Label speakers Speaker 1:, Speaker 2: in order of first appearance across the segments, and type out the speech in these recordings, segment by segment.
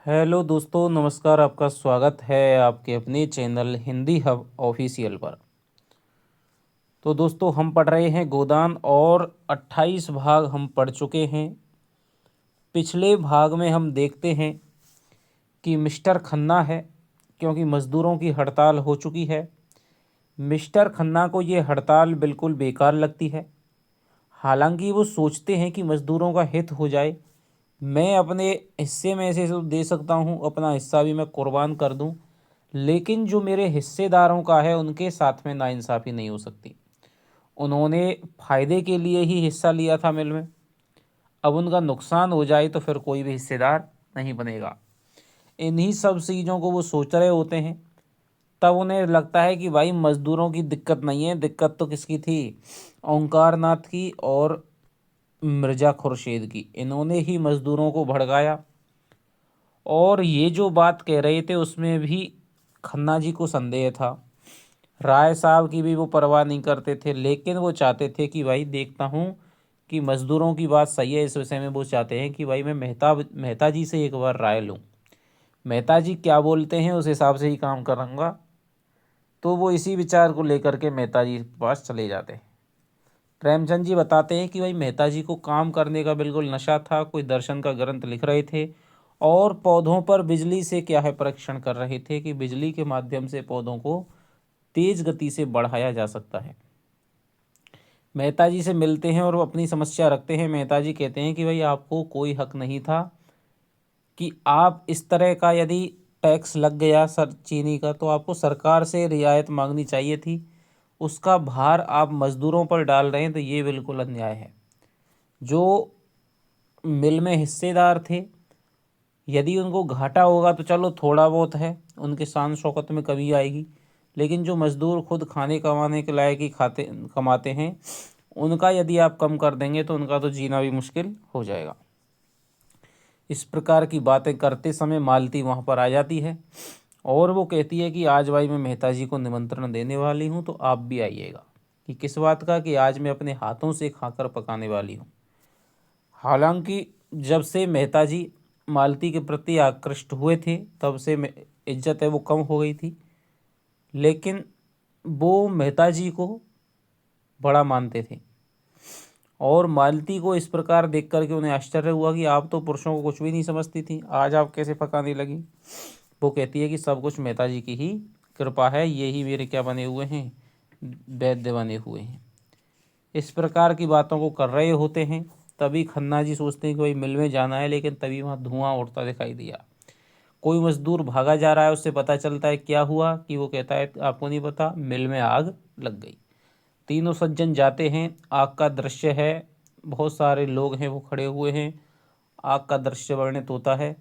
Speaker 1: Hello दोस्तों, नमस्कार। आपका स्वागत है आपके अपने चैनल हिंदी हब ऑफिशियल पर। तो दोस्तों, हम पढ़ रहे हैं गोदान और 28 भाग हम पढ़ चुके हैं। पिछले भाग में हम देखते हैं कि मिस्टर खन्ना है, क्योंकि मज़दूरों की हड़ताल हो चुकी है। मिस्टर खन्ना को ये हड़ताल बिल्कुल बेकार लगती है। हालांकि वो सोचते हैं कि मज़दूरों का हित हो जाए। मैं अपने हिस्से में से तो दे सकता हूँ, अपना हिस्सा भी मैं कुर्बान कर दूँ, लेकिन जो मेरे हिस्सेदारों का है उनके साथ में नाइंसाफ़ी नहीं हो सकती। उन्होंने फ़ायदे के लिए ही हिस्सा लिया था मिल में। अब उनका नुकसान हो जाए तो फिर कोई भी हिस्सेदार नहीं बनेगा। इन्हीं सब चीज़ों को वो सोच रहे होते हैं। तब उन्हें लगता है कि भाई मज़दूरों की दिक्कत नहीं है, दिक्कत तो किसकी थी? ओंकार नाथ की और मिर्ज़ा खुर्शीद की। इन्होंने ही मज़दूरों को भड़काया। और ये जो बात कह रहे थे उसमें भी खन्ना जी को संदेह था। राय साहब की भी वो परवाह नहीं करते थे, लेकिन वो चाहते थे कि भाई देखता हूँ कि मज़दूरों की बात सही है। इस विषय में वो चाहते हैं कि भाई मैं मेहता जी से एक बार राय लूँ। मेहता जी क्या बोलते हैं उस हिसाब से ही काम करूँगा। तो वो इसी विचार को लेकर के मेहता जी के पास चले जाते हैं। प्रेमचंद जी बताते हैं कि भाई मेहता जी को काम करने का बिल्कुल नशा था। कोई दर्शन का ग्रंथ लिख रहे थे और पौधों पर बिजली से क्या है परीक्षण कर रहे थे कि बिजली के माध्यम से पौधों को तेज गति से बढ़ाया जा सकता है। मेहता जी से मिलते हैं और वो अपनी समस्या रखते हैं। मेहता जी कहते हैं कि भाई आपको कोई हक नहीं था कि आप इस तरह का, यदि टैक्स लग गया सर चीनी का, तो आपको सरकार से रियायत मांगनी चाहिए थी। उसका भार आप मज़दूरों पर डाल रहे हैं, तो ये बिल्कुल अन्याय है। जो मिल में हिस्सेदार थे, यदि उनको घाटा होगा तो चलो थोड़ा बहुत है, उनके शान शौकत में कमी आएगी, लेकिन जो मज़दूर खुद खाने कमाने के लायक ही कमाते हैं, उनका यदि आप कम कर देंगे तो उनका तो जीना भी मुश्किल हो जाएगा। इस प्रकार की बातें करते समय मालती वहाँ पर आ जाती है और वो कहती है कि आज भाई मैं मेहता जी को निमंत्रण देने वाली हूँ, तो आप भी आइएगा। कि किस बात का? कि आज मैं अपने हाथों से खाकर पकाने वाली हूँ। हालांकि जब से मेहता जी मालती के प्रति आकृष्ट हुए थे, तब से इज्जत है वो कम हो गई थी, लेकिन वो मेहता जी को बड़ा मानते थे। और मालती को इस प्रकार देख कर के उन्हें आश्चर्य हुआ कि आप तो पुरुषों को कुछ भी नहीं समझती थी, आज आप कैसे पकाने लगी? वो कहती है कि सब कुछ मेहता जी की ही कृपा है, ये ही मेरे क्या बने हुए हैं, वैद्य बने हुए हैं। इस प्रकार की बातों को कर रहे होते हैं। तभी खन्ना जी सोचते हैं कि भाई मिल में जाना है, लेकिन तभी वहाँ धुआं उड़ता दिखाई दिया। कोई मजदूर भागा जा रहा है, उससे पता चलता है क्या हुआ, कि वो कहता है आपको नहीं पता, मिल में आग लग गई। तीनों सज्जन जाते हैं। आग का दृश्य है, बहुत सारे लोग हैं वो खड़े हुए हैं। आग का दृश्य वर्णित होता है।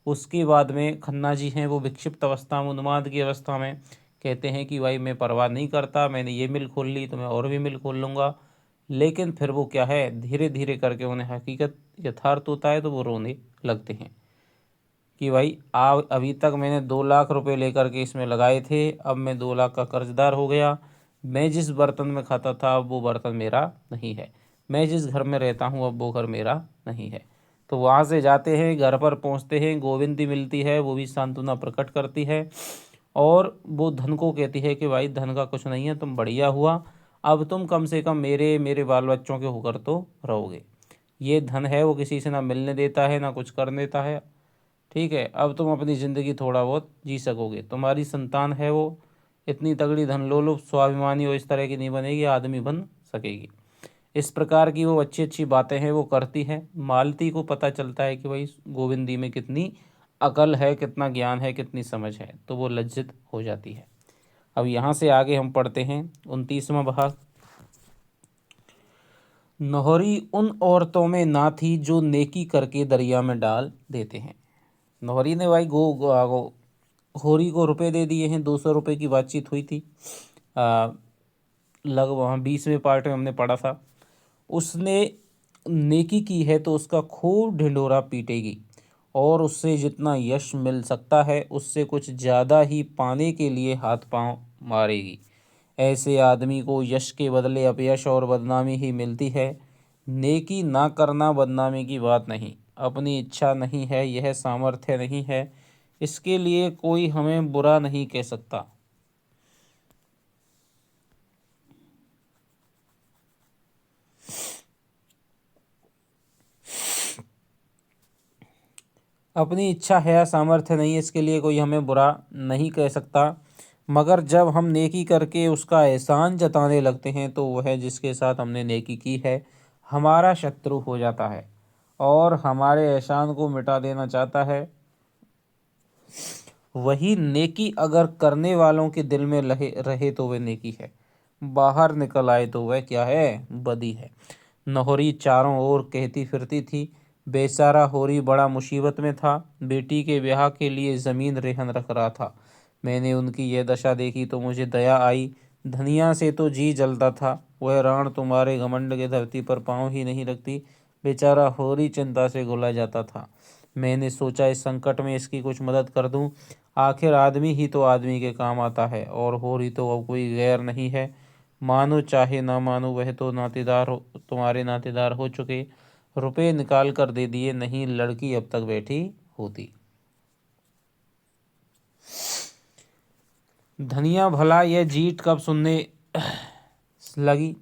Speaker 1: उसके बाद में खन्ना जी हैं वो विक्षिप्त अवस्था में, उन्माद की अवस्था में कहते हैं कि भाई मैं परवाह नहीं करता, मैंने ये मिल खोल ली तो मैं और भी मिल खोल लूँगा। लेकिन फिर वो क्या है, धीरे धीरे करके उन्हें हकीकत यथार्थ होता है तो वो रोने लगते हैं कि भाई आप, अभी तक मैंने 2 लाख रुपए लेकर के इसमें लगाए थे, अब मैं 2 लाख का कर्जदार हो गया। मैं जिस बर्तन में खाता था अब वो बर्तन मेरा नहीं है। मैं जिस घर में रहता हूँ अब वो घर मेरा नहीं है। तो वहाँ से जाते हैं, घर पर पहुँचते हैं, गोविंदी मिलती है, वो भी सांत्वना प्रकट करती है और वो धन को कहती है कि भाई धन का कुछ नहीं है, तुम बढ़िया हुआ, अब तुम कम से कम मेरे मेरे बाल बच्चों के होकर तो रहोगे। ये धन है वो किसी से ना मिलने देता है ना कुछ कर देता है। ठीक है, अब तुम अपनी ज़िंदगी थोड़ा बहुत जी सकोगे। तुम्हारी संतान है वो इतनी तगड़ी धन लो लो स्वाभिमानी हो इस तरह की नहीं बनेगी, आदमी बन सकेगी। इस प्रकार की वो अच्छी अच्छी बातें हैं वो करती है। मालती को पता चलता है कि भाई गोविंदी में कितनी अकल है, कितना ज्ञान है, कितनी समझ है, तो वो लज्जित हो जाती है। अब यहाँ से आगे हम पढ़ते हैं 29वां भाग। नौहरी उन औरतों में ना थी जो नेकी करके दरिया में डाल देते हैं। नौहरी ने भाई होरी को रुपए दे दिए हैं। 200 रुपये की बातचीत हुई थी, लगभग वहाँ 20वें पार्ट में हमने पढ़ा था। उसने नेकी की है तो उसका खूब ढिंढोरा पीटेगी और उससे जितना यश मिल सकता है उससे कुछ ज़्यादा ही पाने के लिए हाथ पांव मारेगी। ऐसे आदमी को यश के बदले अपयश और बदनामी ही मिलती है। नेकी ना करना बदनामी की बात नहीं। अपनी इच्छा नहीं है, यह सामर्थ्य नहीं है, इसके लिए कोई हमें बुरा नहीं कह सकता। अपनी इच्छा है या सामर्थ्य नहीं, इसके लिए कोई हमें बुरा नहीं कह सकता। मगर जब हम नेकी करके उसका एहसान जताने लगते हैं तो वह जिसके साथ हमने नेकी की है हमारा शत्रु हो जाता है और हमारे एहसान को मिटा देना चाहता है। वही नेकी अगर करने वालों के दिल में रहे रहे तो वह नेकी है, बाहर निकल आए तो वह क्या है, बदी है। नौहरी चारों ओर कहती फिरती थी। बेचारा होरी बड़ा मुसीबत में था, बेटी के ब्याह के लिए ज़मीन रेहन रख रहा था। मैंने उनकी यह दशा देखी तो मुझे दया आई। धनिया से तो जी जलता था, वह राण तुम्हारे घमंड के धरती पर पाँव ही नहीं रखती। बेचारा होरी चिंता से घुला जाता था। मैंने सोचा इस संकट में इसकी कुछ मदद कर दूं। आखिर आदमी ही तो आदमी के काम आता है और होरी तो अब कोई गैर नहीं है। मानो चाहे ना मानो वह तो नातेदार हो, तुम्हारे नातेदार हो चुके। रुपए निकाल कर दे दिए, नहीं लड़की अब तक बैठी होती। धनिया भला यह जीत कब सुनने लगी।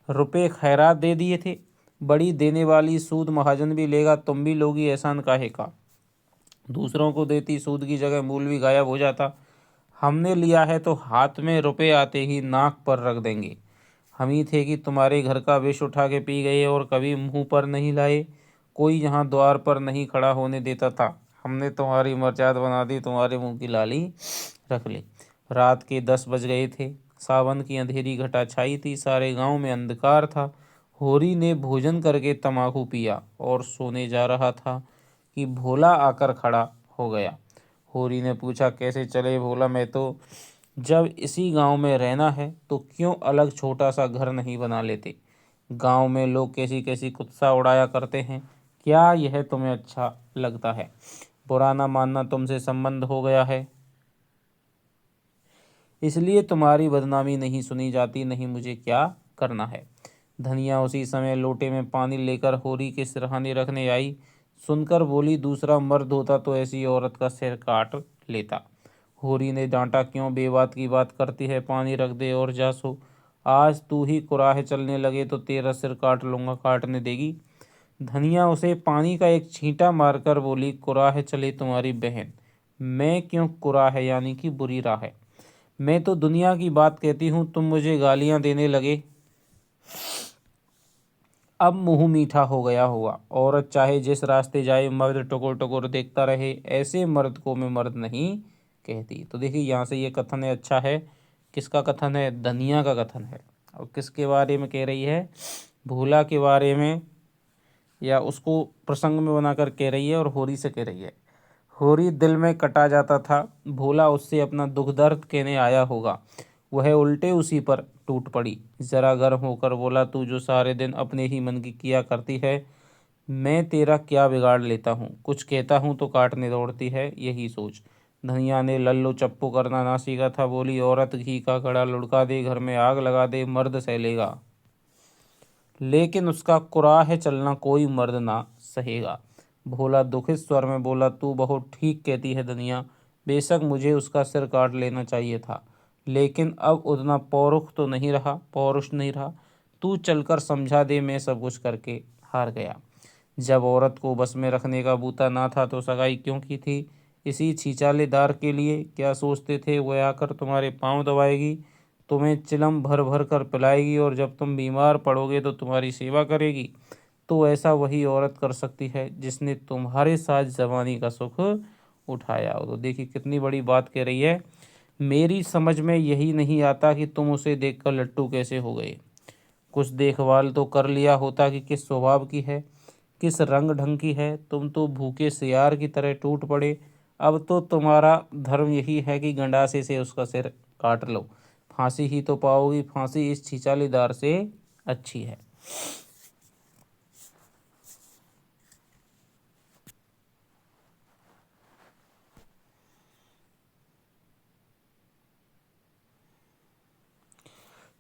Speaker 1: रुपए खैरात दे दिए थे, बड़ी देने वाली, सूद महाजन भी लेगा, तुम भी लोगी, एहसान काहे का। दूसरों को देती, सूद की जगह मूल भी गायब हो जाता। हमने लिया है तो हाथ में रुपए आते ही नाक पर रख देंगे। हम ही थे कि तुम्हारे घर का विष उठा के पी गए और कभी मुंह पर नहीं लाए। कोई यहाँ द्वार पर नहीं खड़ा होने देता था। हमने तुम्हारी मर्यादा बना दी, तुम्हारे मुंह की लाली रख ली। रात के 10 बज गए थे, सावन की अंधेरी घटा छाई थी, सारे गांव में अंधकार था। होरी ने भोजन करके तमाकू पिया और सोने जा रहा था कि भोला आकर खड़ा हो गया। होरी ने पूछा, कैसे चले भोला, मैं तो जब इसी गांव में रहना है तो क्यों अलग छोटा सा घर नहीं बना लेते। गांव में लोग कैसी कैसी कुत्सा उड़ाया करते हैं, क्या यह तुम्हें अच्छा लगता है। बुरा ना मानना, तुमसे संबंध हो गया है, इसलिए तुम्हारी बदनामी नहीं सुनी जाती, नहीं मुझे क्या करना है। धनिया उसी समय लोटे में पानी लेकर होरी के सिरहाने रखने आई। सुनकर बोली, दूसरा मर्द होता तो ऐसी औरत का सिर काट लेता। होरी ने डांटा, क्यों बेबात की बात करती है, पानी रख दे और जा सो। आज तू ही कुराहे चलने लगे तो तेरा सिर काट लूँगा, काटने देगी। धनिया उसे पानी का एक छींटा मारकर बोली, कुराहे चले तुम्हारी बहन, मैं क्यों कुराहे यानी कि बुरी राह है। मैं तो दुनिया की बात कहती हूँ, तुम मुझे गालियाँ देने लगे। अब मुँह मीठा हो गया होगा। औरत चाहे जिस रास्ते जाए मर्द टुकुर टुकुर देखता रहे, ऐसे मर्द को मैं मर्द नहीं कहती। तो देखिए यहाँ से ये कथन है, अच्छा है। किसका कथन है, धनिया का कथन है। और किसके बारे में कह रही है, भोला के बारे में, या उसको प्रसंग में बनाकर कह रही है और होरी से कह रही है। होरी दिल में कटा जाता था, भोला उससे अपना दुख दर्द कहने आया होगा। वह उल्टे उसी पर टूट पड़ी। जरा गर्म होकर बोला, तू जो सारे दिन अपने ही मन की किया करती है, मैं तेरा क्या बिगाड़ लेता हूँ। कुछ कहता हूँ तो काटने दौड़ती है, यही सोच। धनिया ने लल्लो चप्पू करना ना सीखा था, बोली, औरत घी का कड़ा लुढ़का दे, घर में आग लगा दे, मर्द सह लेगा, लेकिन उसका कुराह चलना कोई मर्द ना सहेगा। भोला दुखित स्वर में बोला, तू बहुत ठीक कहती है धनिया, बेशक मुझे उसका सिर काट लेना चाहिए था, लेकिन अब उतना पौरुष नहीं रहा। तू चलकर समझा दे, मैं सब कुछ करके हार गया। जब औरत को बस में रखने का बूता ना था तो सगाई क्यों की थी, इसी छिछालेदार के लिए। क्या सोचते थे वह आकर तुम्हारे पाँव दबाएगी, तुम्हें चिलम भर भर कर पिलाएगी और जब तुम बीमार पड़ोगे तो तुम्हारी सेवा करेगी। तो ऐसा वही औरत कर सकती है जिसने तुम्हारे साथ जवानी का सुख उठाया हो। तो देखिए कितनी बड़ी बात कह रही है। मेरी समझ में यही नहीं आता कि तुम उसे देखकर लट्टू कैसे हो गए। कुछ देखभाल तो कर लिया होता कि किस स्वभाव की है, किस रंग ढंग की है। तुम तो भूखे सियार की तरह टूट पड़े। अब तो तुम्हारा धर्म यही है कि गंडासे से उसका सिर काट लो। फांसी ही तो पाओगी, फांसी इस छिचालीदार से अच्छी है।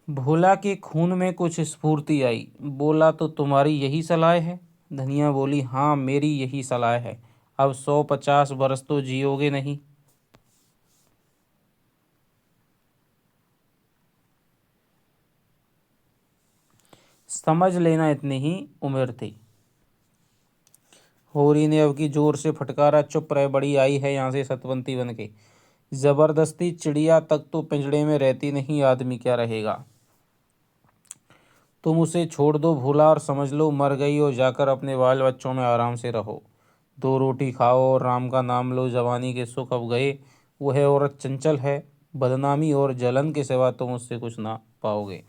Speaker 1: भोला के खून में कुछ स्फूर्ति आई, बोला, तो तुम्हारी यही सलाह है। धनिया बोली, हाँ मेरी यही सलाह है, अब 150 बरस तो जियोगे नहीं। समझ लेना इतनी ही उम्र थी। होरी ने अब की जोर से फटकारा, चुप रह, बड़ी आई है यहाँ से सतवंती बन के। जबरदस्ती चिड़िया तक तो पिंजड़े में रहती नहीं, आदमी क्या रहेगा। तुम उसे छोड़ दो भूला और समझ लो मर गई, और जाकर अपने बाल बच्चों में आराम से रहो। 2 रोटी खाओ और राम का नाम लो, जवानी के सुख अब गए। वह औरत चंचल है, बदनामी और जलन के सिवा तुम उससे कुछ ना पाओगे।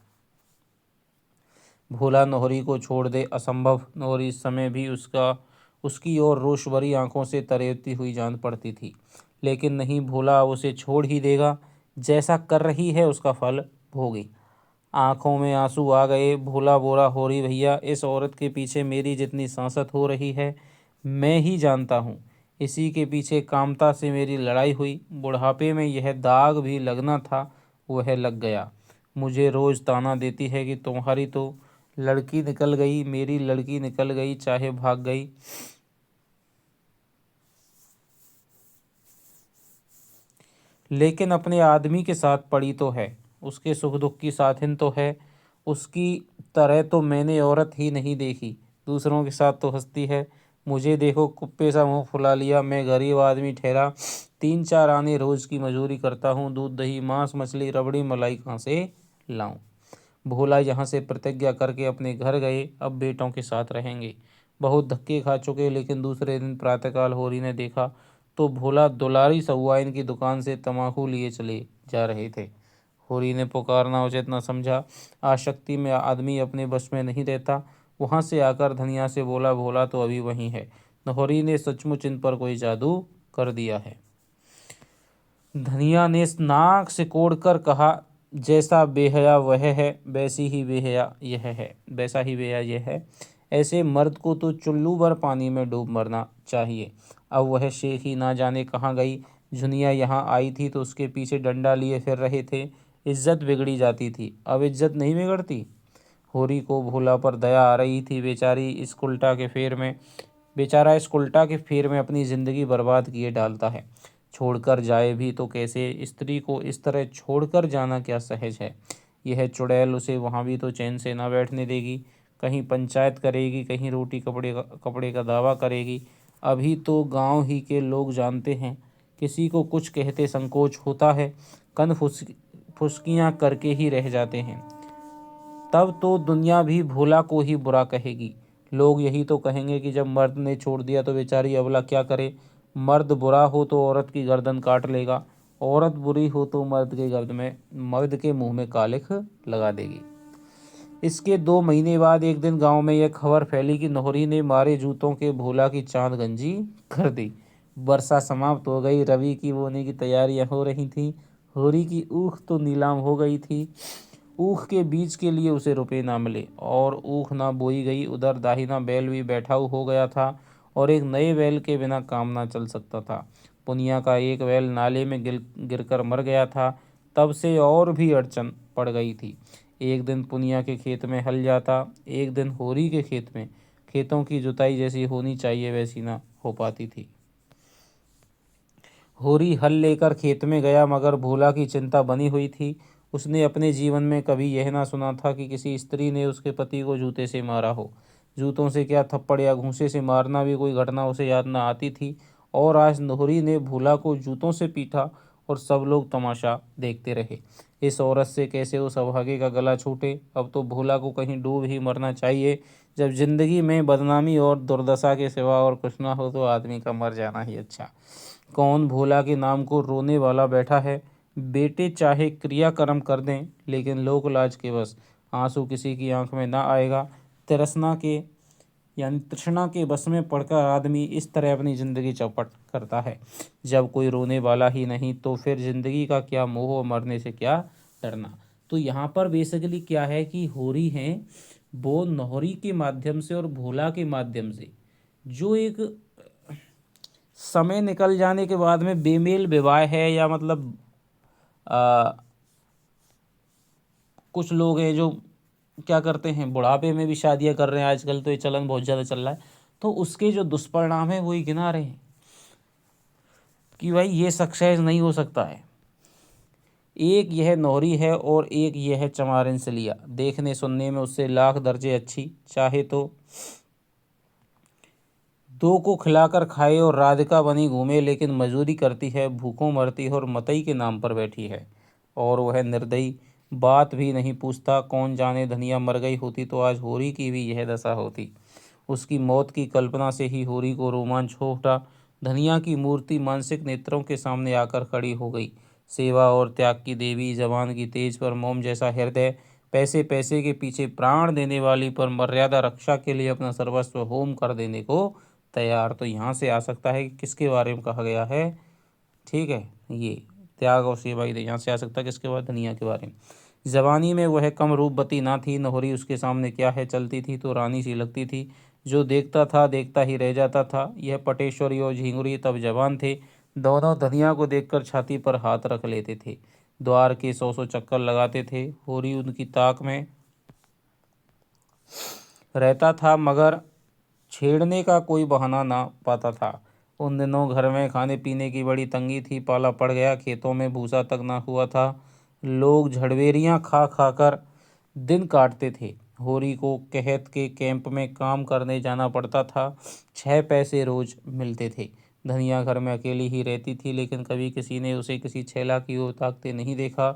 Speaker 1: भोला नौहरी को छोड़ दे, असंभव। नौहरी इस समय भी उसकी ओर रोष भरी आंखों से तरेती हुई जान पड़ती थी। लेकिन नहीं, भोला उसे छोड़ ही देगा। जैसा कर रही है उसका फल भोगी। आंखों में आंसू आ गए। भोला बोला, होरी भैया, इस औरत के पीछे मेरी जितनी सांसत हो रही है मैं ही जानता हूँ। इसी के पीछे कामता से मेरी लड़ाई हुई। बुढ़ापे में यह दाग भी लगना था, वह लग गया। मुझे रोज ताना देती है कि तुम्हारी तो लड़की निकल गई, मेरी लड़की निकल गई, चाहे भाग गई। लेकिन अपने आदमी के साथ पड़ी तो है, उसके सुख दुख की साथिन तो है। उसकी तरह तो मैंने औरत ही नहीं देखी। दूसरों के साथ तो हंसती है, मुझे देखो कुप्पे सा मुंह फुला लिया। मैं गरीब आदमी ठहरा, 3-4 आने रोज की मजूरी करता हूँ। दूध दही मांस मछली रबड़ी मलाई कहाँ से लाऊं। भोला यहाँ से प्रतिज्ञा करके अपने घर गए, अब बेटों के साथ रहेंगे। बहुत धक्के खा चुके, लेकिन दूसरे दिन प्रातःकाल होरी ने देखा तो भोला दुलारी सहुआइन की दुकान से तम्बाकू लिए चले जा रहे थे। होरी ने पुकारना उचित न समझा। आसक्ति में आदमी अपने बस में नहीं रहता। वहाँ से आकर धनिया से बोला, भोला तो अभी वहीं है। होरी ने सचमुच इन पर कोई जादू कर दिया है। धनिया ने नाक से कोड़कर कहा, जैसा बेहया वह है, वैसी ही बेहया यह है, वैसा ही बेहया यह है। ऐसे मर्द को तो चुल्लू भर पानी में डूब मरना चाहिए। अब वह शेख ही ना जाने कहाँ गई। झुनिया यहाँ आई थी तो उसके पीछे डंडा लिए फिर रहे थे। इज्जत बिगड़ी जाती थी, अब इज्जत नहीं बिगड़ती। होरी को भोला पर दया आ रही थी। बेचारा इस उल्टा के फेर में अपनी जिंदगी बर्बाद किए डालता है। छोड़कर जाए भी तो कैसे, स्त्री को इस तरह छोड़कर जाना क्या सहज है। यह चुड़ैल उसे वहाँ भी तो चैन से ना बैठने देगी। कहीं पंचायत करेगी, कहीं रोटी कपड़े का दावा करेगी। अभी तो गांव ही के लोग जानते हैं, किसी को कुछ कहते संकोच होता है, कन फुसकियाँ करके ही रह जाते हैं। तब तो दुनिया भी भोला को ही बुरा कहेगी। लोग यही तो कहेंगे कि जब मर्द ने छोड़ दिया तो बेचारी अबला क्या करे। मर्द बुरा हो तो औरत की गर्दन काट लेगा, औरत बुरी हो तो मर्द के मुंह में कालिख लगा देगी। इसके 2 महीने बाद एक दिन गांव में यह खबर फैली कि नौहरी ने मारे जूतों के भोला की चांद गंजी कर दी। वर्षा समाप्त हो गई, रवि की बोने की तैयारियां हो रही थी। होरी की ऊख तो नीलाम हो गई थी। ऊख के बीज के लिए उसे रुपए ना मिले और ऊख ना बोई गई। उधर दाहिना बैल भी बैठा हो गया था और एक नए बैल के बिना काम ना चल सकता था। पुनिया का एक बैल नाले में गिरकर मर गया था। तब से और भी अड़चन पड़ गई थी। एक दिन पुनिया के खेत में हल जाता, एक दिन होरी के खेत में। खेतों की जुताई जैसी होनी चाहिए वैसी ना हो पाती थी। होरी हल लेकर खेत में गया, मगर भोला की चिंता बनी हुई थी। उसने अपने जीवन में कभी यह ना सुना था कि किसी स्त्री ने उसके पति को जूते से मारा हो। जूतों से क्या, थप्पड़ या घूंसे से मारना भी कोई घटना उसे याद न आती थी। और आज नोहरी ने भोला को जूतों से पीटा और सब लोग तमाशा देखते रहे। इस औरत से कैसे उस अभागे का गला छूटे। अब तो भोला को कहीं डूब ही मरना चाहिए। जब जिंदगी में बदनामी और दुर्दशा के सिवा और कुछ ना हो तो आदमी का मर जाना ही अच्छा। कौन भोला के नाम को रोने वाला बैठा है। बेटे चाहे क्रियाकर्म कर दें, लेकिन लोक लाज के बस आंसू किसी की आंख में ना आएगा। तृष्णा के तृष्णा के बस में पड़कर आदमी इस तरह अपनी जिंदगी चौपट करता है। जब कोई रोने वाला ही नहीं तो फिर जिंदगी का क्या मोह और मरने से क्या डरना। तो यहाँ पर बेसिकली क्या है कि होरी हैं वो नौहरी के माध्यम से और भोला के माध्यम से जो एक समय निकल जाने के बाद में बेमेल विवाह है, या मतलब आ, कुछ लोग हैं जो क्या करते हैं बुढ़ापे में भी शादियां कर रहे हैं। आजकल तो ये चलन बहुत ज़्यादा चल रहा है। तो उसके जो दुष्परिणाम है वही गिना रहे हैं कि भाई ये सक्सेस नहीं हो सकता है। एक यह नौरी है और एक यह है चमारिन से लिया, देखने सुनने में उससे लाख दर्जे अच्छी, चाहे तो दो को खिलाकर खाए और राधिका बनी घूमे, लेकिन मजूरी करती है, भूखों मरती है और मतई के नाम पर बैठी है। और वह निर्दयी, बात भी नहीं पूछता। कौन जाने धनिया मर गई होती तो आज होरी की भी यह दशा होती। उसकी मौत की कल्पना से ही होरी को रोमांच हो उठा। धनिया की मूर्ति मानसिक नेत्रों के सामने आकर खड़ी हो गई। सेवा और त्याग की देवी, जवान की तेज पर मोम जैसा हृदय, पैसे पैसे के पीछे प्राण देने वाली, पर मर्यादा रक्षा के लिए अपना सर्वस्व होम कर देने को तैयार। तो यहाँ से आ सकता है कि किसके बारे में कहा गया है, ठीक है, ये त्याग और सेवा ही यहाँ से आ सकता है। किसके बाद, धनिया के बारे में। जवानी में वह कम रूपवती ना थी, नहोरी उसके सामने क्या है, चलती थी तो रानी सी लगती थी। जो देखता था देखता ही रह जाता था। यह पटेश्वरी और झिंगुरी तब जवान थे। दोनों धनिया को देखकर छाती पर हाथ रख लेते थे। द्वार के 100 चक्कर लगाते थे। होरी उनकी ताक में रहता था, मगर छेड़ने का कोई बहाना ना पाता था। उन दिनों घर में खाने पीने की बड़ी तंगी थी। पाला पड़ गया, खेतों में भूसा तक ना हुआ था। लोग झड़वेरियाँ खा खा कर दिन काटते थे। होरी को कहत के कैंप में काम करने जाना पड़ता था। 6 पैसे रोज मिलते थे। धनिया घर में अकेली ही रहती थी, लेकिन कभी किसी ने उसे किसी छैला की ओर ताकते नहीं देखा।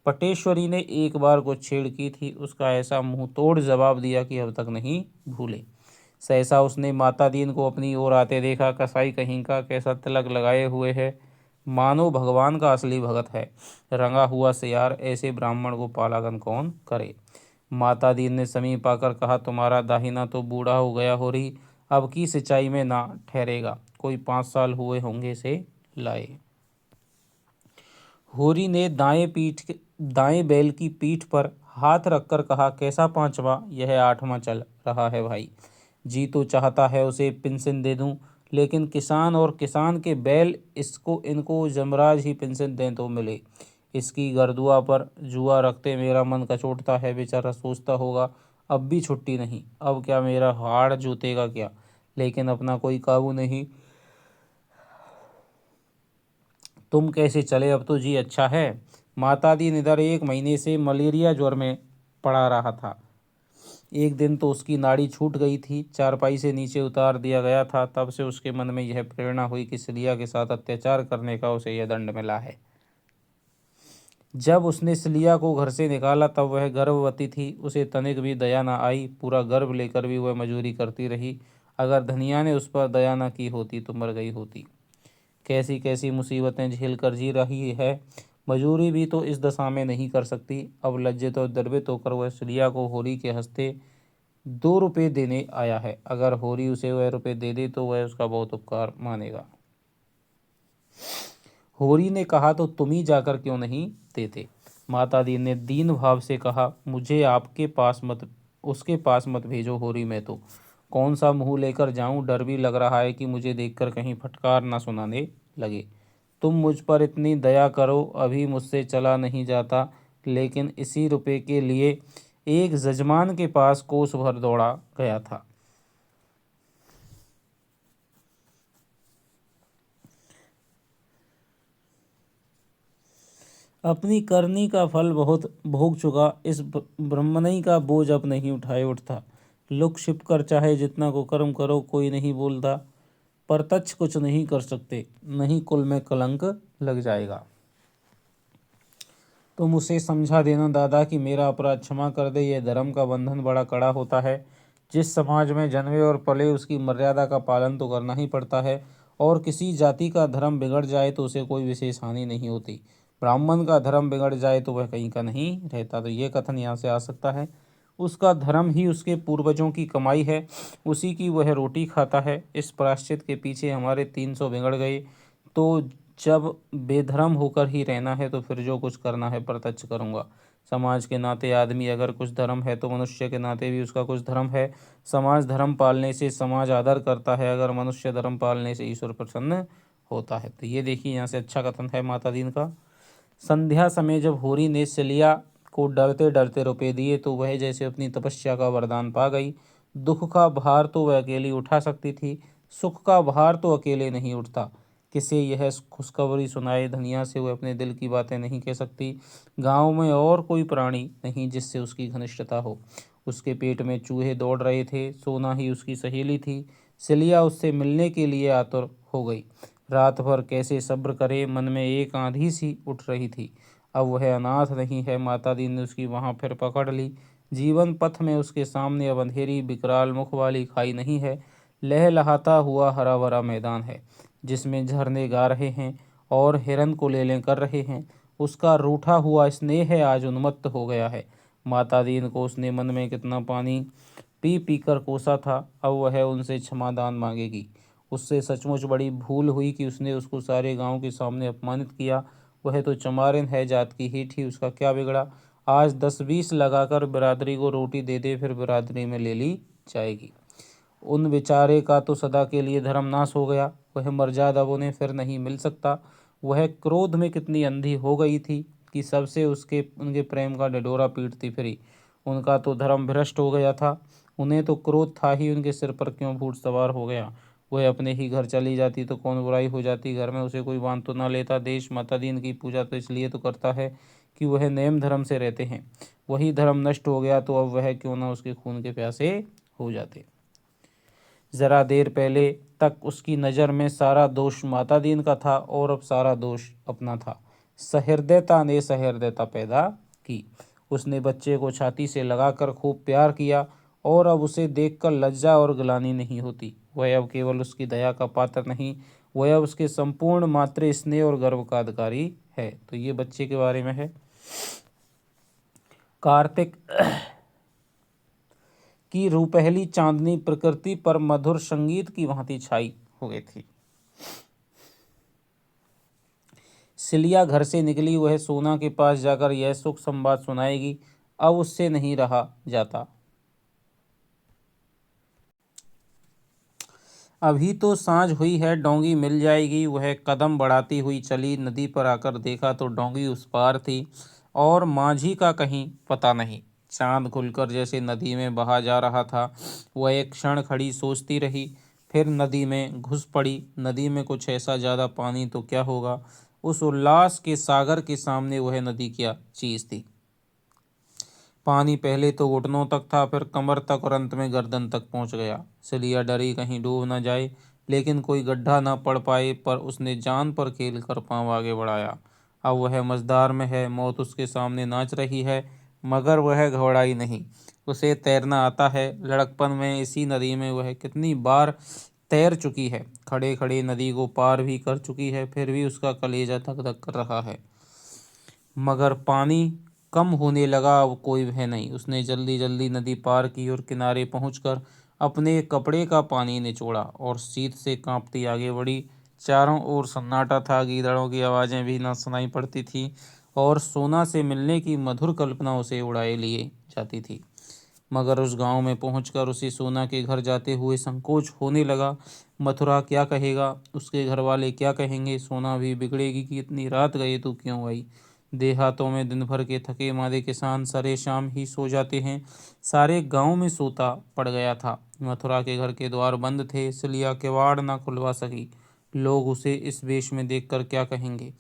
Speaker 1: पटेश्वरी ने एक बार कुछ छेड़ की थी, उसका ऐसा मुंह तोड़ जवाब दिया कि अब तक नहीं भूले। सहसा उसने माता दीन को अपनी ओर आते देखा। कसाई कहीं का कैसा तिलक लगाए हुए है, मानो भगवान का असली भगत है। रंगा हुआ सियार, ऐसे ब्राह्मण को पालागन कौन करे। माता दीन ने समीप आकर कहा, तुम्हारा दाहिना तो बूढ़ा हो गया हो रही, अब की सिंचाई में ना ठहरेगा। कोई 5 साल हुए होंगे से लाए। होरी ने दाएं बैल की पीठ पर हाथ रखकर कहा, कैसा पांचवा, यह 8वां चल रहा है भाई। जी तो चाहता है उसे पेंशन दे दूं, लेकिन किसान और किसान के बैल, इसको इनको जमराज ही पेंशन दें तो मिले। इसकी गर्दुआ पर जुआ रखते मेरा मन कचोटता है। बेचारा सोचता होगा, अब भी छुट्टी नहीं, अब क्या मेरा हाड़ जोतेगा क्या। लेकिन अपना कोई काबू नहीं। तुम कैसे चले, अब तो जी अच्छा है। माता दी इधर 1 महीने से मलेरिया ज्वर में पड़ा रहा था। एक दिन तो उसकी नाड़ी छूट गई थी, चारपाई से नीचे उतार दिया गया था। तब से उसके मन में यह प्रेरणा हुई कि सिलिया के साथ अत्याचार करने का उसे यह दंड मिला है। जब उसने सिलिया को घर से निकाला तब वह गर्भवती थी। उसे तनिक भी दया न आई। पूरा गर्भ लेकर भी वह मजूरी करती रही। अगर धनिया ने उस पर दया न की होती तो मर गई होती। कैसी कैसी मुसीबतें झेल कर जी रही है। मजूरी भी तो इस दशा में नहीं कर सकती। अब लज्जित और द्रवित होकर वह सिलिया को होरी के हंसते 2 रुपये देने आया है। अगर होरी उसे वह रुपये दे दे तो वह उसका बहुत उपकार मानेगा। होरी ने कहा, तो तुम ही जाकर क्यों नहीं देते। माता दी ने दीन भाव से कहा, मुझे आपके पास मत उसके पास मत भेजो होरी, मैं तो कौन सा मुंह लेकर जाऊं। डर भी लग रहा है कि मुझे देखकर कहीं फटकार ना सुनाने लगे। तुम मुझ पर इतनी दया करो, अभी मुझसे चला नहीं जाता, लेकिन इसी रुपये के लिए एक जजमान के पास कोस भर दौड़ा गया था। अपनी करनी का फल बहुत भोग चुका, इस ब्रह्मणई का बोझ अब नहीं उठाए उठता। लुक छिप कर चाहे जितना को कर्म करो, कोई नहीं बोलता, प्रत्यक्ष कुछ नहीं कर सकते, नहीं कुल में कलंक लग जाएगा। तुम उसे समझा देना दादा कि मेरा अपराध क्षमा कर दे। यह धर्म का बंधन बड़ा कड़ा होता है। जिस समाज में जन्मे और पले उसकी मर्यादा का पालन तो करना ही पड़ता है, और किसी जाति का धर्म बिगड़ जाए तो उसे कोई विशेष हानि नहीं होती। ब्राह्मण का धर्म बिगड़ जाए तो वह कहीं का नहीं रहता। तो ये कथन यहाँ से आ सकता है, उसका धर्म ही उसके पूर्वजों की कमाई है, उसी की वह रोटी खाता है। इस प्रायश्चित के पीछे हमारे 300 बिगड़ गए, तो जब बेधर्म होकर ही रहना है तो फिर जो कुछ करना है प्रत्यक्ष करूँगा। समाज के नाते आदमी अगर कुछ धर्म है तो मनुष्य के नाते भी उसका कुछ धर्म है। समाज धर्म पालने से समाज आदर करता है, अगर मनुष्य धर्म पालने से ईश्वर प्रसन्न होता है। तो ये देखिए यहाँ से अच्छा कथन है माता दीन का। संध्या समय जब होरी ने सिलिया को डरते डरते रुपये दिए तो वह जैसे अपनी तपस्या का वरदान पा गई। दुख का भार तो वह अकेली उठा सकती थी, सुख का भार तो अकेले नहीं उठता। किसे यह खुशखबरी सुनाए, धनिया से वह अपने दिल की बातें नहीं कह सकती। गांव में और कोई प्राणी नहीं जिससे उसकी घनिष्ठता हो। उसके पेट में चूहे दौड़ रहे थे, सोना ही उसकी सहेली थी। सिलिया उससे मिलने के लिए आतुर हो गई। रात भर कैसे सब्र करे, मन में एक आंधी सी उठ रही थी। अब वह अनाथ नहीं है, माता दी ने उसकी वहाँ फिर पकड़ ली। जीवन पथ में उसके सामने अब अंधेरी विकराल मुख वाली खाई नहीं है, लहलहाता हुआ हरा भरा मैदान है जिसमें झरने गा रहे हैं और हिरन को लेले कर रहे हैं। उसका रूठा हुआ स्नेह आज उन्मत्त हो गया है। माता दीन को उसने मन में कितना पानी पी पी कर कोसा था, अब वह उनसे क्षमादान मांगेगी। उससे सचमुच बड़ी भूल हुई कि उसने उसको सारे गांव के सामने अपमानित किया। वह तो चमारिन है, जात की ही थी, उसका क्या बिगड़ा। आज 10-20 लगाकर बिरादरी को रोटी दे दे, फिर बिरादरी में ले ली जाएगी। उन बेचारे का तो सदा के लिए धर्म नाश हो गया। वह मर्यादा अब उन्हें फिर नहीं मिल सकता। वह क्रोध में कितनी अंधी हो गई थी कि सबसे उसके उनके प्रेम का ढिढोरा पीटती फिरी। उनका तो धर्म भ्रष्ट हो गया था। उन्हें तो क्रोध था ही, उनके सिर पर क्यों भूत सवार हो गया। वह अपने ही घर चली जाती तो कौन बुराई हो जाती, घर में उसे कोई बांध तो ना लेता। देश माता दीन की पूजा तो इसलिए तो करता है कि वह नेम धर्म से रहते हैं। वही धर्म नष्ट हो गया तो अब वह क्यों ना उसके खून के प्यासे हो जाते। जरा देर पहले तक उसकी नज़र में सारा दोष माता दीन का था और अब सारा दोष अपना था। सहृदयता ने सहृदयता पैदा की। उसने बच्चे को छाती से लगाकर खूब प्यार किया और अब उसे देखकर लज्जा और ग्लानि नहीं होती। वह अब केवल उसकी दया का पात्र नहीं, वह अब उसके संपूर्ण मातृ स्नेह और गर्व का अधिकारी है। तो ये बच्चे के बारे में है। कार्तिक की रूपहली चांदनी प्रकृति पर मधुर संगीत की भांति छाई हो गई थी। सिलिया घर से निकली, वह सोना के पास जाकर यह सुख संवाद सुनाएगी। अब उससे नहीं रहा जाता। अभी तो सांझ हुई है, डोंगी मिल जाएगी। वह कदम बढ़ाती हुई चली, नदी पर आकर देखा तो डोंगी उस पार थी और माझी का कहीं पता नहीं। चांद खुलकर जैसे नदी में बहा जा रहा था। वह एक क्षण खड़ी सोचती रही, फिर नदी में घुस पड़ी। नदी में कुछ ऐसा ज़्यादा पानी तो क्या होगा, उस उल्लास के सागर के सामने वह नदी क्या चीज़ थी। पानी पहले तो घुटनों तक था, फिर कमर तक और अंत में गर्दन तक पहुंच गया। सिलिया डरी कहीं डूब न जाए, लेकिन कोई गड्ढा न पड़ पाए, पर उसने जान पर खेल कर पाँव आगे बढ़ाया। अब वह मझधार में है, मौत उसके सामने नाच रही है, मगर वह घबराई नहीं। उसे तैरना आता है। लड़कपन में इसी नदी में वह कितनी बार तैर चुकी है, खड़े खड़े नदी को पार भी कर चुकी है, फिर भी उसका कलेजा धक धक कर रहा है। मगर पानी कम होने लगा, अब कोई भय नहीं। उसने जल्दी जल्दी नदी पार की और किनारे पहुंचकर अपने कपड़े का पानी निचोड़ा और शीत से कांपती आगे बढ़ी। चारों ओर सन्नाटा था, गीदड़ों की आवाज़ें भी न सुनाई पड़ती थी और सोना से मिलने की मधुर कल्पना उसे उड़ाए लिए जाती थी। मगर उस गांव में पहुंचकर उसे सोना के घर जाते हुए संकोच होने लगा। मथुरा क्या कहेगा, उसके घर वाले क्या कहेंगे, सोना भी बिगड़ेगी कि इतनी रात गए तो क्यों आई। देहातों में दिन भर के थके मादे किसान सरे शाम ही सो जाते हैं, सारे गांव में सोता पड़ गया था। मथुरा के घर के द्वार बंद थे, इसलिए किवाड़ ना खुलवा सकी। लोग उसे इस वेश में देखकर क्या कहेंगे।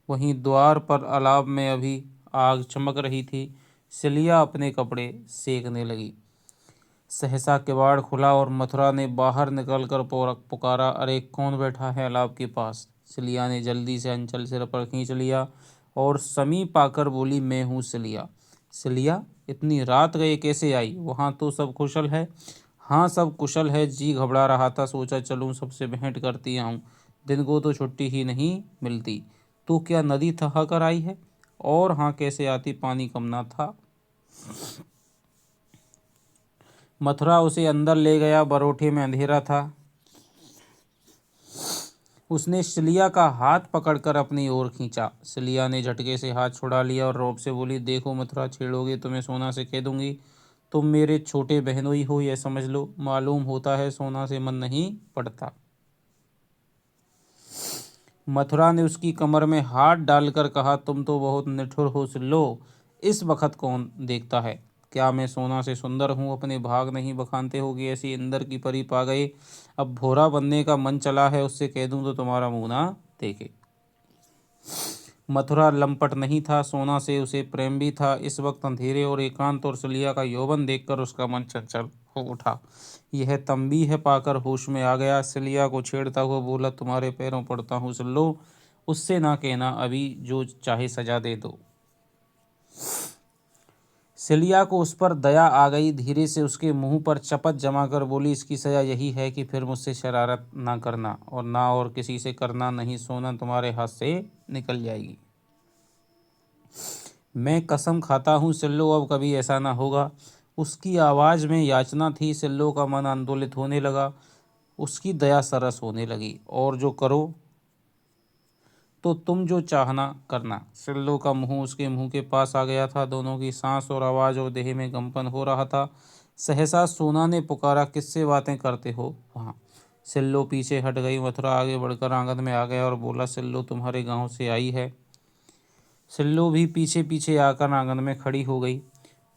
Speaker 1: वहीं द्वार पर अलाव में अभी आग चमक रही थी। सिलिया अपने कपड़े सेकने लगी। सहसा किवाड़ खुला और मथुरा ने बाहर निकलकर पुकारा, अरे कौन बैठा है अलाव के पास। सिलिया ने जल्दी से अंचल सिर पर खींच लिया और समीप आकर बोली, मैं हूँ सिलिया। सिलिया, इतनी रात गए कैसे आई, वहाँ तो सब कुशल है। हाँ सब कुशल है, जी घबरा रहा था, सोचा चलूँ सबसे भेंट करती आऊँ, दिन को तो छुट्टी ही नहीं मिलती। तो क्या नदी थहा कर आई है? और हाँ कैसे आती, पानी कम ना था। मथुरा उसे अंदर ले गया, बरोठे में अंधेरा था। उसने सिलिया का हाथ पकड़कर अपनी ओर खींचा। सिलिया ने झटके से हाथ छुड़ा लिया और रौब से बोली, देखो मथुरा, छेड़ोगे तो मैं सोना से कह दूंगी तुम मेरे छोटे बहनोई हो, यह समझ लो। मालूम होता है सोना से मन नहीं पड़ता। मथुरा ने उसकी कमर में हाथ डालकर कहा, तुम तो बहुत निठुर हो सिल्लो, इस वक्त कौन देखता है। क्या मैं सोना से सुंदर हूँ? अपने भाग नहीं बखानते हो कि ऐसी इंदर की परी पा गए। अब भोरा बनने का मन चला है, उससे कह दूं तो तुम्हारा मुंह ना देखे। मथुरा लंपट नहीं था, सोना से उसे प्रेम भी था। इस वक्त अंधेरे और एकांत और सिलिया का यौवन देखकर उसका मन चंचल हो उठा। यह तंबीह पाकर होश में आ गया। सिलिया को छेड़ता हुआ बोला, तुम्हारे पैरों पड़ता हूँ सिल्लो, उससे ना कहना, अभी जो चाहे सजा दे दो। सिलिया को उस पर दया आ गई, धीरे से उसके मुंह पर चपत जमाकर बोली, इसकी सजा यही है कि फिर मुझसे शरारत ना करना और ना और किसी से करना, नहीं सोना तुम्हारे हाथ से निकल जाएगी। मैं कसम खाता हूँ सिल्लो, अब कभी ऐसा ना होगा। उसकी आवाज़ में याचना थी। सिल्लो का मन आंदोलित होने लगा, उसकी दया सरस होने लगी। और जो करो तो तुम जो चाहना करना। सिल्लो का मुंह उसके मुंह के पास आ गया था। दोनों की सांस और आवाज़ और देह में कंपन हो रहा था। सहसा सोना ने पुकारा, किससे बातें करते हो वहाँ? सिल्लो पीछे हट गई। मथुरा आगे बढ़कर आंगन में आ गया और बोला, सिल्लो तुम्हारे गांव से आई है। सिल्लो भी पीछे पीछे आकर आंगन में खड़ी हो गई।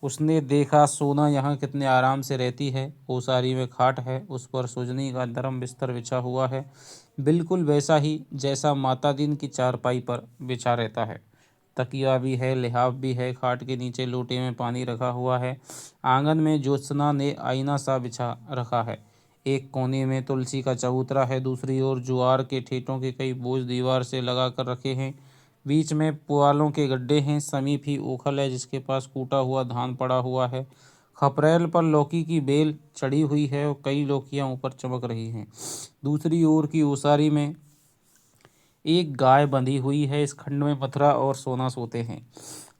Speaker 1: उसने देखा सोना यहाँ कितने आराम से रहती है। ओसारी में खाट है, उस पर सुजनी का नरम बिस्तर बिछा हुआ है, बिल्कुल वैसा ही जैसा माता दिन की चारपाई पर बिछा रहता है। तकिया भी है, लिहाफ भी है। खाट के नीचे लोटे में पानी रखा हुआ है। आंगन में ज्योत्सना ने आईना सा बिछा रखा है। एक कोने में तुलसी का चबूतरा है, दूसरी ओर ज्वार के ठेठों के कई बोझ दीवार से लगा कर रखे हैं। बीच में पुआलों के गड्ढे हैं। समीप ही ओखल है जिसके पास कूटा हुआ धान पड़ा हुआ है। खपरेल पर लौकी की बेल चढ़ी हुई है और कई लौकियां ऊपर चमक रही हैं। दूसरी ओर की ओसारी में एक गाय बंधी हुई है। इस खंड में मथुरा और सोना सोते हैं।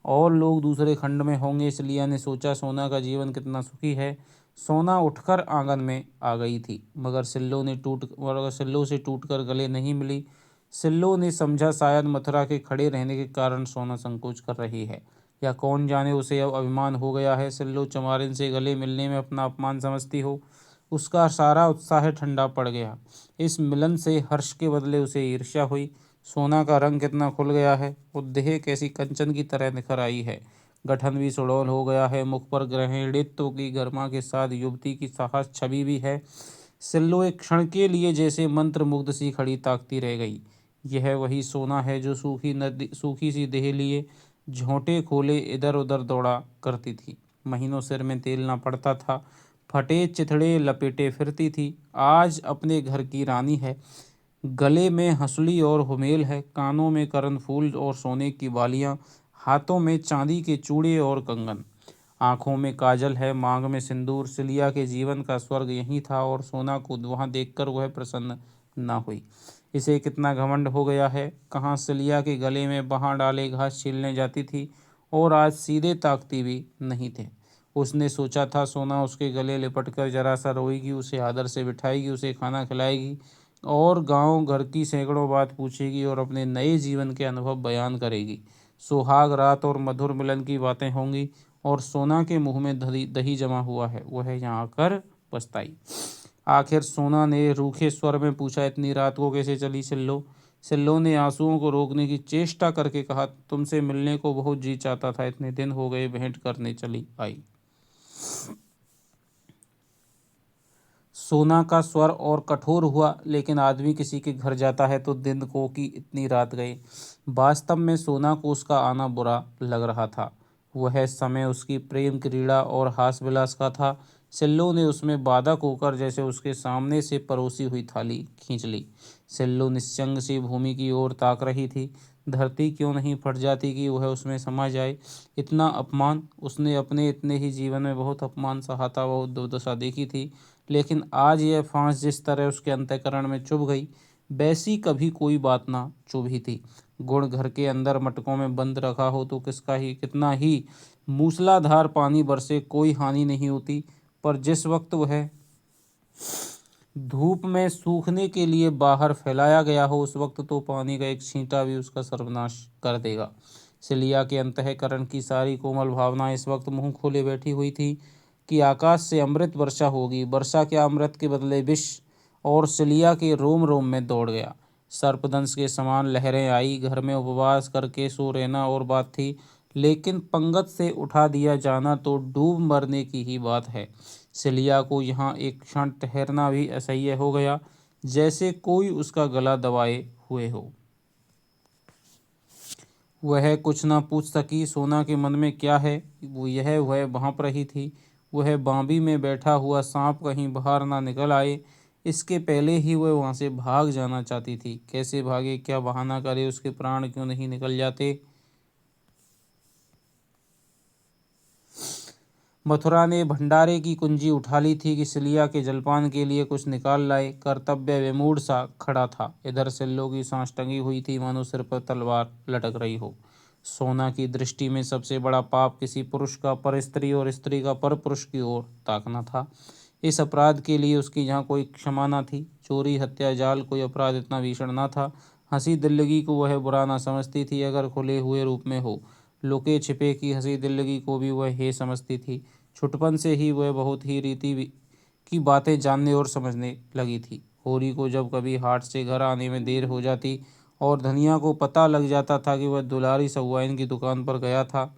Speaker 1: और लोग दूसरे खंड में होंगे। इसलिए ने सोचा, सोना का जीवन कितना सुखी है। सोना उठकर आंगन में आ गई थी, मगर सिल्लो से टूटकर गले नहीं मिली। सिल्लो ने समझा, शायद मथुरा के खड़े रहने के कारण सोना संकोच कर रही है, या कौन जाने उसे अब अभिमान हो गया है। सिल्लो चमारिन से गले मिलने में अपना अपमान समझती हो। उसका सारा उत्साह ठंडा पड़ गया। इस मिलन से हर्ष के बदले उसे ईर्ष्या हुई। सोना का रंग कितना खुल गया है, वो देह कैसी कंचन की तरह निखर आई है। गठन भी सुडौल हो गया है। मुख पर गृहिणित्व की गरिमा के साथ युवती की साहस छवि भी है। सिल्लो एक क्षण के लिए जैसे मंत्र मुग्ध सी खड़ी ताकती रह गई। यह वही सोना है जो सूखी सी देह लिए झोंटे खोले इधर उधर दौड़ा करती थी। महीनों सिर में तेल ना पड़ता था, फटे चिथड़े लपेटे फिरती थी। आज अपने घर की रानी है। गले में हंसुली और हुमेल है, कानों में कर्णफूल और सोने की बालियां, हाथों में चांदी के चूड़े और कंगन, आंखों में काजल है, मांग में सिंदूर। सिलिया के जीवन का स्वर्ग यही था और सोना को वहां देखकर वह प्रसन्न न हुई। इसे कितना घमंड हो गया है। कहाँ सिलिया के गले में बाँह डाले घास छीलने जाती थी और आज सीधे ताकती भी नहीं थे। उसने सोचा था सोना उसके गले लिपट कर जरा सा रोएगी, उसे आदर से बिठाएगी, उसे खाना खिलाएगी और गांव घर की सैकड़ों बात पूछेगी और अपने नए जीवन के अनुभव बयान करेगी। सुहाग रात और मधुर मिलन की बातें होंगी और सोना के मुंह में दही दही जमा हुआ है, वह यहाँ आकर पछताई। आखिर सोना ने रूखे स्वर में पूछा, इतनी रात को कैसे चली सिल्लो? सिल्लो ने आंसुओं को रोकने की चेष्टा करके कहा, तुमसे मिलने को बहुत जी चाहता था, इतने दिन हो गए भेंट करने चली आई। सोना का स्वर और कठोर हुआ, लेकिन आदमी किसी के घर जाता है तो दिन को कि इतनी रात गए। वास्तव में सोना को उसका आना बुरा लग रहा था। वह समय उसकी प्रेम क्रीड़ा और हास विलास का था। सिल्लो ने उसमें बाधक होकर जैसे उसके सामने से परोसी हुई थाली खींच ली। सिल्लो निश्चंग सी भूमि की ओर ताक रही थी। धरती क्यों नहीं फट जाती कि वह उसमें समा जाए। इतना अपमान उसने अपने इतने ही जीवन में बहुत अपमान सहा था, बहुत दुर्दशा देखी थी, लेकिन आज यह फांस जिस तरह उसके अंतःकरण में चुभ गई, वैसी कभी कोई बात ना चुभी थी। गुण घर के अंदर मटकों में बंद रखा हो तो कितना ही मूसलाधार पानी बरसे कोई हानि नहीं होती, पर जिस वक्त वह धूप में सूखने के लिए बाहर फैलाया गया हो, उस वक्त तो पानी का एक छींटा भी उसका सर्वनाश कर देगा। सिलिया के अंतःकरण की सारी कोमल भावना इस वक्त मुंह खोले बैठी हुई थी कि आकाश से अमृत वर्षा होगी। वर्षा क्या, अमृत के बदले विष, और सिलिया के रोम रोम में दौड़ गया। सर्पदंश के समान लहरें आई। घर में उपवास करके सो रहना और बात थी, लेकिन पंगत से उठा दिया जाना तो डूब मरने की ही बात है। सिलिया को यहाँ एक क्षण ठहरना भी असह्य हो गया, जैसे कोई उसका गला दबाए हुए हो। वह कुछ न पूछ सकी। सोना के मन में क्या है वह भांप रही थी। वह बांबी में बैठा हुआ सांप कहीं बाहर ना निकल आए, इसके पहले ही वह वहां से भाग जाना चाहती थी। कैसे भागे, क्या बहाना करे, उसके प्राण क्यों नहीं निकल जाते। मथुरा ने भंडारे की कुंजी उठा ली थी कि सिलिया के जलपान के लिए कुछ निकाल लाए। कर्तव्य विमूढ़ सा खड़ा था। इधर सिल्लो की सांस टंगी हुई थी, मानो सिर पर तलवार लटक रही हो। सोना की दृष्टि में सबसे बड़ा पाप किसी पुरुष का पर स्त्री और स्त्री का पर पुरुष की ओर ताकना था। इस अपराध के लिए उसकी यहाँ कोई क्षमा न थी। चोरी, हत्या, जाल, कोई अपराध इतना भीषण न था। हंसी दिल्लगी को वह बुरा न समझती थी, अगर खुले हुए रूप में हो। लुके छिपे की हंसी दिल्लगी को भी वह हे समझती थी। छुटपन से ही वह बहुत ही रीति की बातें जानने और समझने लगी थी। होरी को जब कभी हाट से घर आने में देर हो जाती और धनिया को पता लग जाता था कि वह दुलारी सहुआइन की दुकान पर गया था,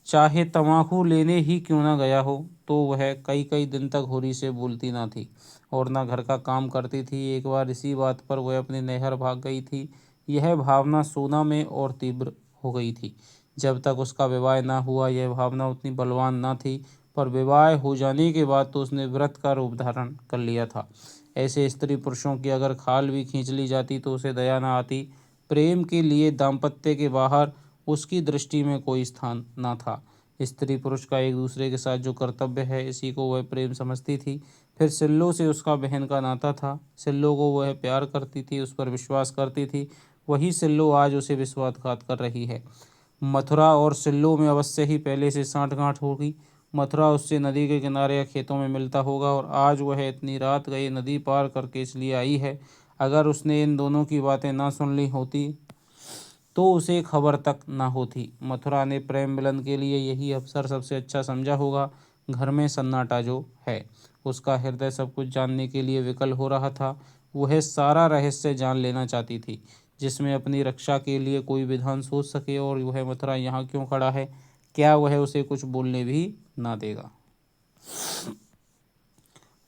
Speaker 1: चाहे तम्बाकू लेने ही क्यों न गया हो, तो वह कई कई दिन तक होरी से बोलती ना थी और न घर का काम करती थी। एक बार इसी बात पर वह अपने नैहर भाग गई थी। यह भावना सोना में और तीव्र हो गई थी। जब तक उसका विवाह न हुआ यह भावना उतनी बलवान न थी, पर विवाह हो जाने के बाद तो उसने व्रत का रूप धारण कर लिया था। ऐसे स्त्री पुरुषों की अगर खाल भी खींच ली जाती तो उसे दया न आती। प्रेम के लिए दाम्पत्य के बाहर उसकी दृष्टि में कोई स्थान न था। स्त्री पुरुष का एक दूसरे के साथ जो कर्तव्य है, इसी को वह प्रेम समझती थी। फिर सिल्लो से उसका बहन का नाता था। सिल्लो को वह प्यार करती थी, उस पर विश्वास करती थी। वही सिल्लो आज उसे विश्वासघात कर रही है। मथुरा और सिल्लो में अवश्य ही पहले से सांठगांठ होगी। मथुरा उससे नदी के किनारे या खेतों में मिलता होगा और आज वह इतनी रात गई नदी पार करके इसलिए आई है। अगर उसने इन दोनों की बातें ना सुन ली होती तो उसे खबर तक न होती। मथुरा ने प्रेम मिलन के लिए यही अवसर सबसे अच्छा समझा होगा। घर में सन्नाटा जो है, उसका हृदय सब कुछ जानने के लिए विकल हो रहा था। वह सारा रहस्य जान लेना चाहती थी, जिसमें अपनी रक्षा के लिए कोई विधान सोच सके। और वह मथुरा यहाँ क्यों खड़ा है, क्या वह उसे कुछ बोलने भी ना देगा।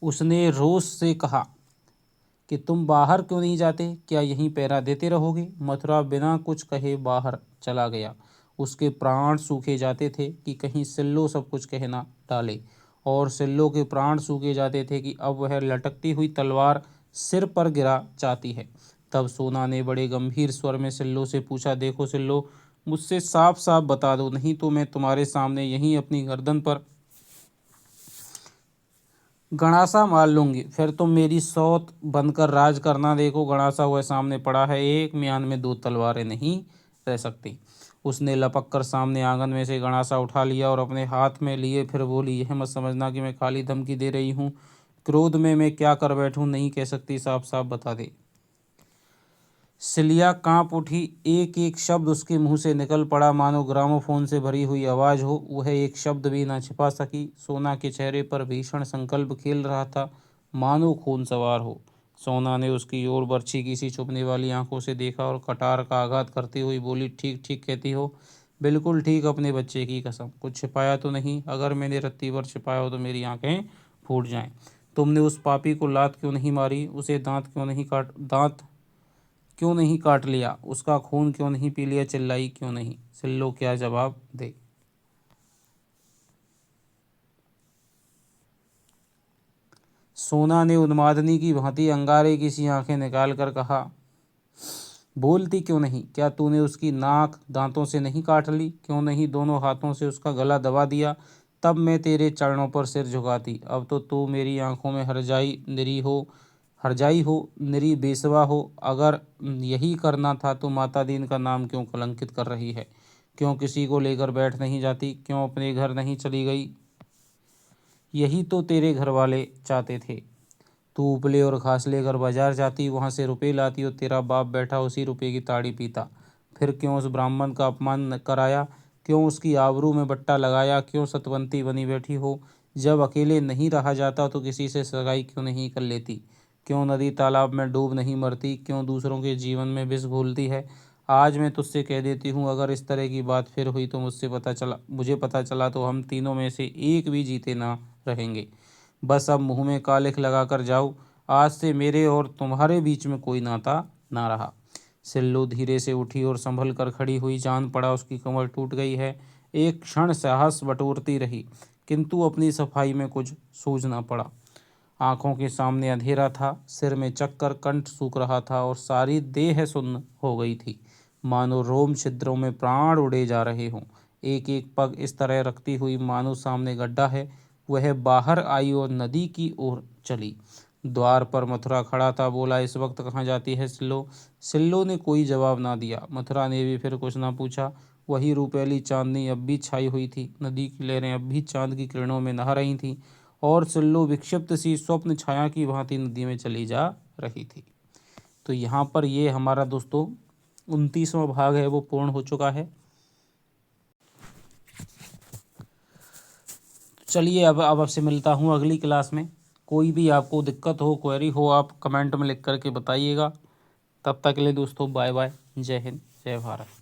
Speaker 1: उसने रोष से कहा कि तुम बाहर क्यों नहीं जाते, क्या यहीं पहरा देते रहोगे। मथुरा बिना कुछ कहे बाहर चला गया। उसके प्राण सूखे जाते थे कि कहीं सिल्लो सब कुछ कहना डाले, और सिल्लो के प्राण सूखे जाते थे कि अब वह लटकती हुई तलवार सिर पर गिरा चाहती है। तब सोना ने बड़े गंभीर स्वर में सिल्लो से पूछा, देखो सिल्लो, मुझसे साफ साफ बता दो, नहीं तो मैं तुम्हारे सामने यहीं अपनी गर्दन पर गणासा मार लूंगी, फिर तुम मेरी सौत बनकर राज करना। देखो गणासा हुआ सामने पड़ा है, एक म्यान में दो तलवारें नहीं रह सकती। उसने लपक कर सामने आंगन में से गणासा उठा लिया और अपने हाथ में लिए फिर बोली, यह मत समझना कि मैं खाली धमकी दे रही हूँ। क्रोध में मैं क्या कर बैठूं नहीं कह सकती, साफ साफ बता दे। सिलिया कांप उठी। एक एक शब्द उसके मुंह से निकल पड़ा, मानो ग्रामोफोन से भरी हुई आवाज हो। वह एक शब्द भी न छिपा सकी। सोना के चेहरे पर भीषण संकल्प खेल रहा था, मानो खून सवार हो। सोना ने उसकी ओर बर्छी की सी चुभने वाली आंखों से देखा और कटार का आघात करते हुए बोली, ठीक ठीक कहती हो, बिल्कुल ठीक, अपने बच्चे की कसम। कुछ छिपाया तो नहीं? अगर मैंने रत्ती भर छिपाया हो तो मेरी आंखें फूट जाएं। तुमने उस पापी को लात क्यों नहीं मारी? उसे दांत क्यों नहीं काट लिया? उसका खून क्यों नहीं पी लिया? चिल्लाई क्यों नहीं? सिल्लो क्या जवाब दे। सोना ने उन्मादनी की भांति अंगारे की सी आंखें निकाल कर कहा, बोलती क्यों नहीं? क्या तूने उसकी नाक दांतों से नहीं काट ली? क्यों नहीं दोनों हाथों से उसका गला दबा दिया? तब मैं तेरे चरणों पर सिर झुकाती। अब तो तू मेरी आंखों में हरजाई हो, निरी बेसवा हो। अगर यही करना था तो माता दीन का नाम क्यों कलंकित कर रही है? क्यों किसी को लेकर बैठ नहीं जाती? क्यों अपने घर नहीं चली गई? यही तो तेरे घर वाले चाहते थे। तू उपले और घास लेकर बाजार जाती, वहां से रुपए लाती और तेरा बाप बैठा उसी रुपए की ताड़ी पीता। फिर क्यों उस ब्राह्मण का अपमान कराया? क्यों उसकी आबरू में बट्टा लगाया? क्यों सतवंती बनी बैठी हो? जब अकेले नहीं रहा जाता तो किसी से सगाई क्यों नहीं कर लेती? क्यों नदी तालाब में डूब नहीं मरती? क्यों दूसरों के जीवन में विष घोलती है? आज मैं तुझसे कह देती हूँ, अगर इस तरह की बात फिर हुई तो मुझे पता चला तो हम तीनों में से एक भी जीते ना रहेंगे। बस अब मुँह में कालिख लगा कर जाओ, आज से मेरे और तुम्हारे बीच में कोई नाता ना रहा। सिल्लू धीरे से उठी और संभल कर खड़ी हुई। जान पड़ा उसकी कमर टूट गई है। एक क्षण साहस बटोरती रही, किंतु अपनी सफाई में कुछ सूझ ना पड़ा। आंखों के सामने अंधेरा था, सिर में चक्कर, कंठ सूख रहा था और सारी देह सुन्न हो गई थी, मानो रोम छिद्रों में प्राण उड़े जा रहे हों। एक एक पग इस तरह रखती हुई मानो सामने गड्ढा है, वह बाहर आई और नदी की ओर चली। द्वार पर मथुरा खड़ा था। बोला, इस वक्त कहाँ जाती है सिल्लो? सिल्लो ने कोई जवाब ना दिया। मथुरा ने भी फिर कुछ ना पूछा। वही रूपैली चांदनी अब भी छाई हुई थी। नदी की लहरें अब भी चांद की किरणों में नहा रही थीं और सिल्लो विक्षिप्त सी स्वप्न छाया की भांति नदी में चली जा रही थी। तो यहाँ पर ये हमारा दोस्तों 29वां भाग है वो पूर्ण हो चुका है। चलिए अब आपसे मिलता हूँ अगली क्लास में। कोई भी आपको दिक्कत हो, क्वेरी हो, आप कमेंट में लिख करके बताइएगा। तब तक के लिए दोस्तों बाय बाय। जय हिंद, जय भारत।